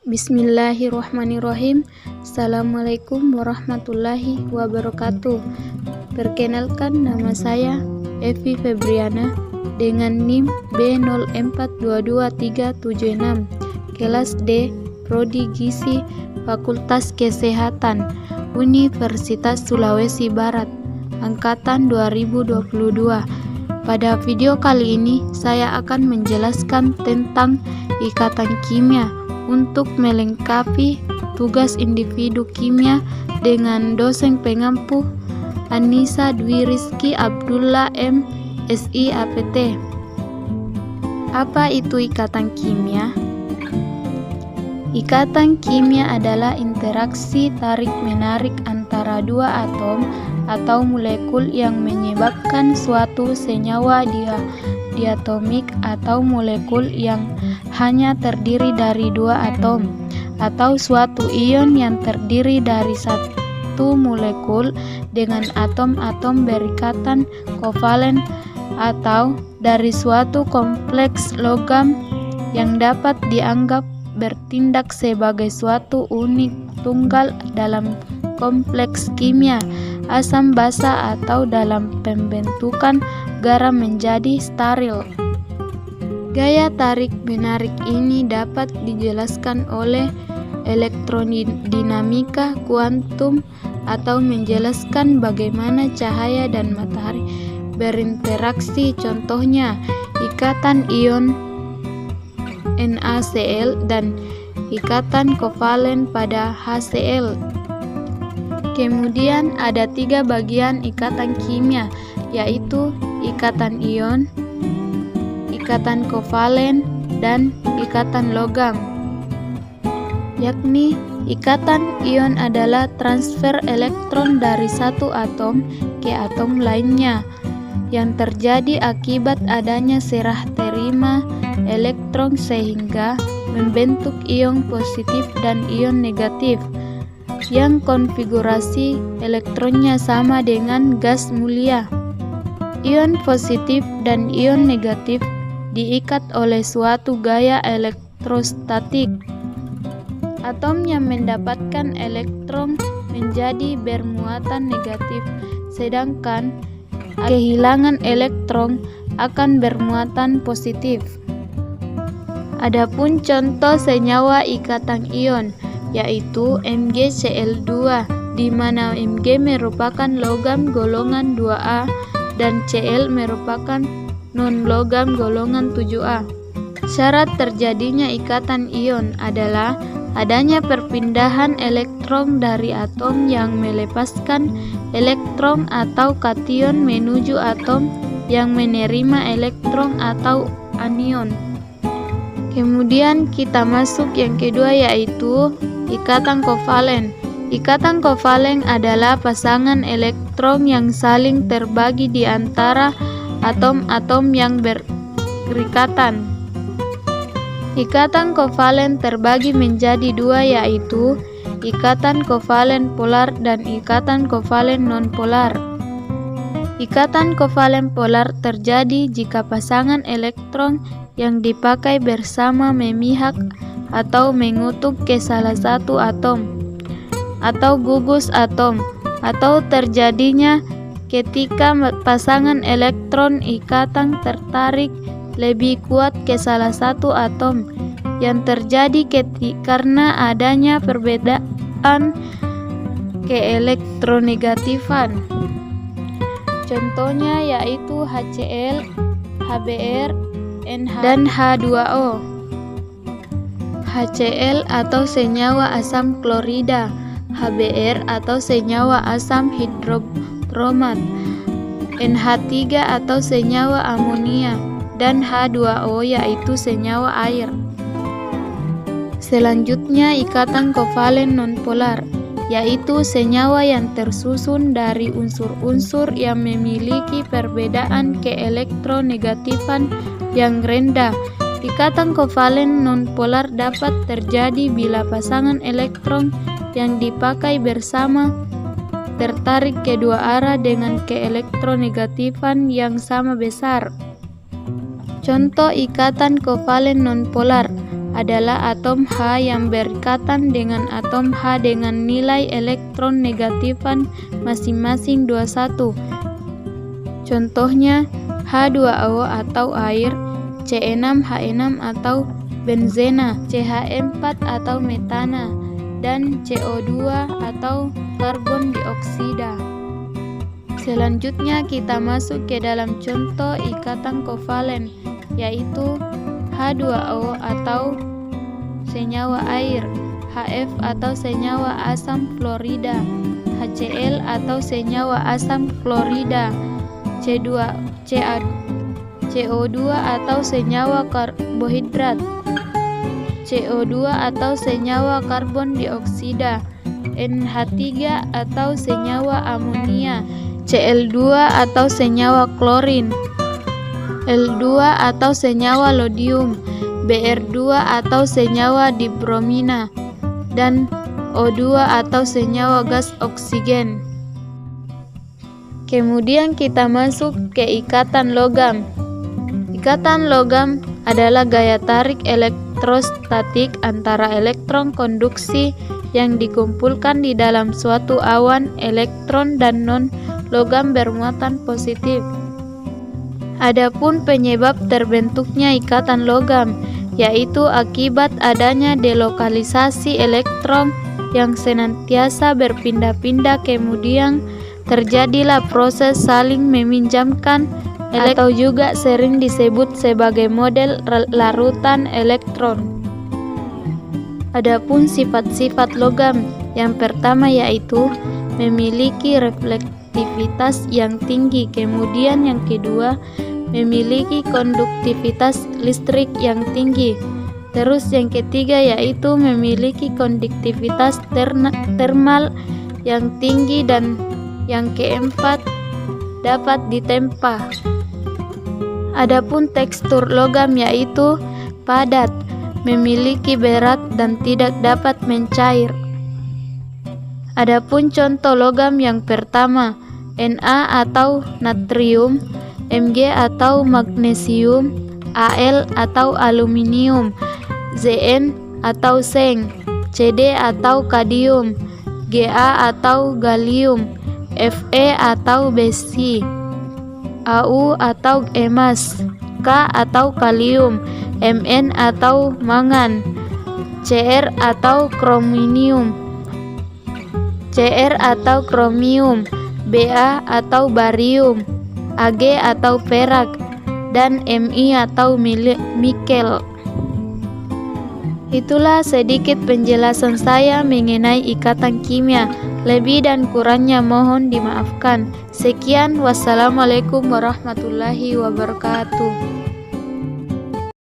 Bismillahirrahmanirrahim. Assalamualaikum warahmatullahi wabarakatuh. Perkenalkan, nama saya Evi Febriana dengan NIM B042236, kelas D, Prodi Gizi, Fakultas Kesehatan, Universitas Sulawesi Barat, angkatan 2022. Pada video kali ini saya akan menjelaskan tentang ikatan kimia untuk melengkapi tugas individu kimia dengan dosen pengampu Anissa Dwi Rizky Abdullah M.Si APT. Apa itu ikatan kimia? Ikatan kimia adalah interaksi tarik-menarik antara dua atom atau molekul yang menyebabkan suatu senyawa diatomik atau molekul yang hanya terdiri dari dua atom, atau suatu ion yang terdiri dari satu molekul dengan atom-atom berikatan kovalen, atau dari suatu kompleks logam yang dapat dianggap bertindak sebagai suatu unit tunggal dalam kompleks kimia, asam basa, atau dalam pembentukan garam menjadi steril. Gaya tarik-menarik ini dapat dijelaskan oleh elektrodinamika kuantum atau menjelaskan bagaimana cahaya dan matahari berinteraksi. Contohnya, ikatan ion NaCl dan ikatan kovalen pada HCl. Kemudian ada 3 bagian ikatan kimia, yaitu ikatan ion, ikatan kovalen, dan ikatan logam. Yakni ikatan ion adalah transfer elektron dari satu atom ke atom lainnya yang terjadi akibat adanya serah terima elektron sehingga membentuk ion positif dan ion negatif yang konfigurasi elektronnya sama dengan gas mulia. Ion positif dan ion negatif diikat oleh suatu gaya elektrostatik. Atom yang mendapatkan elektron menjadi bermuatan negatif, sedangkan kehilangan elektron akan bermuatan positif. Adapun contoh senyawa ikatan ion yaitu MgCl2, di mana Mg merupakan logam golongan 2A dan Cl merupakan non-logam golongan 7A. Syarat terjadinya ikatan ion adalah adanya perpindahan elektron dari atom yang melepaskan elektron atau kation menuju atom yang menerima elektron atau anion. Kemudian kita masuk yang kedua, yaitu ikatan kovalen. Ikatan kovalen adalah pasangan elektron yang saling terbagi di antara atom-atom yang berikatan. Ikatan kovalen terbagi menjadi 2, yaitu ikatan kovalen polar dan ikatan kovalen non-polar. Ikatan kovalen polar terjadi jika pasangan elektron yang dipakai bersama memihak atau mengutuk ke salah satu atom atau gugus atom, atau terjadinya ketika pasangan elektron ikatan tertarik lebih kuat ke salah satu atom yang terjadi karena adanya perbedaan keelektronegatifan. Contohnya yaitu HCl, HBr, NH, dan H2O. HCl atau senyawa asam klorida, HBr atau senyawa asam hidrobromat, NH3 atau senyawa amonia, dan H2O yaitu senyawa air. Selanjutnya ikatan kovalen nonpolar, yaitu senyawa yang tersusun dari unsur-unsur yang memiliki perbedaan keelektronegatifan yang rendah. Ikatan kovalen nonpolar dapat terjadi bila pasangan elektron yang dipakai bersama tertarik kedua arah dengan keelektronegatifan yang sama besar. Contoh ikatan kovalen nonpolar adalah atom H yang berikatan dengan atom H dengan nilai elektron negatifan masing-masing 21. Contohnya H2O atau air, C6H6 atau benzena, CH4 atau metana, dan CO2 atau karbon dioksida. Selanjutnya kita masuk ke dalam contoh ikatan kovalen, yaitu H2O atau senyawa air, HF atau senyawa asam klorida, HCl atau senyawa asam klorida, CO2 atau senyawa karbohidrat, CO2 atau senyawa karbon dioksida, NH3 atau senyawa amonia, Cl2 atau senyawa klorin, L2 atau senyawa lodium, Br2 atau senyawa dibromina, dan O2 atau senyawa gas oksigen. Kemudian kita masuk ke ikatan logam. Ikatan logam adalah gaya tarik elektrostatik antara elektron konduksi yang dikumpulkan di dalam suatu awan elektron dan non-logam bermuatan positif. Adapun penyebab terbentuknya ikatan logam, yaitu akibat adanya delokalisasi elektron yang senantiasa berpindah-pindah, kemudian terjadilah proses saling meminjamkan atau juga sering disebut sebagai model larutan elektron. Adapun sifat-sifat logam, yang pertama yaitu memiliki reflektivitas yang tinggi, kemudian yang kedua memiliki konduktivitas listrik yang tinggi, terus yang ketiga yaitu memiliki konduktivitas termal yang tinggi, dan yang keempat dapat ditempa. Adapun tekstur logam yaitu padat, memiliki berat dan tidak dapat mencair. Adapun contoh logam yang pertama, Na atau natrium, Mg atau magnesium, Al atau aluminium, Zn atau seng, Cd atau kadium, Ga atau gallium, Fe atau besi, Au atau emas, K atau kalium, Mn atau mangan, Cr atau kromium, Ba atau barium, Ag atau perak, dan Mi atau nikel. Itulah sedikit penjelasan saya mengenai ikatan kimia. Lebih dan kurangnya mohon dimaafkan. Sekian, wassalamualaikum warahmatullahi wabarakatuh.